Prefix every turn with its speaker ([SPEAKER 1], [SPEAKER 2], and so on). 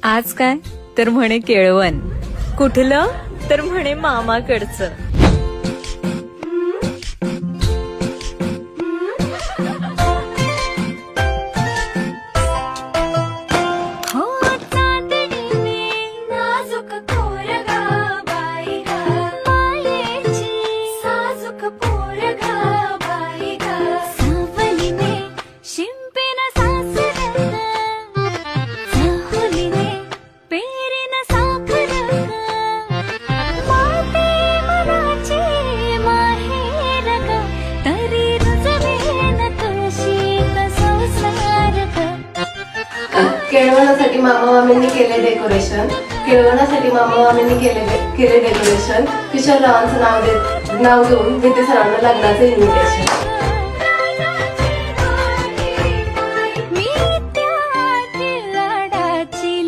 [SPEAKER 1] आज काय तर म्हणे केळवण, कुठलं तर म्हणे मामाकडचं.
[SPEAKER 2] केळवणासाठी मामा मामींनी केले डेकोरेशन. केळवणासाठी मामा मामींनी केले डेकोरेशन. किशोर रावांचं नाव देऊन विद्या सरांना लग्नाचं इन्व्हिटेशन.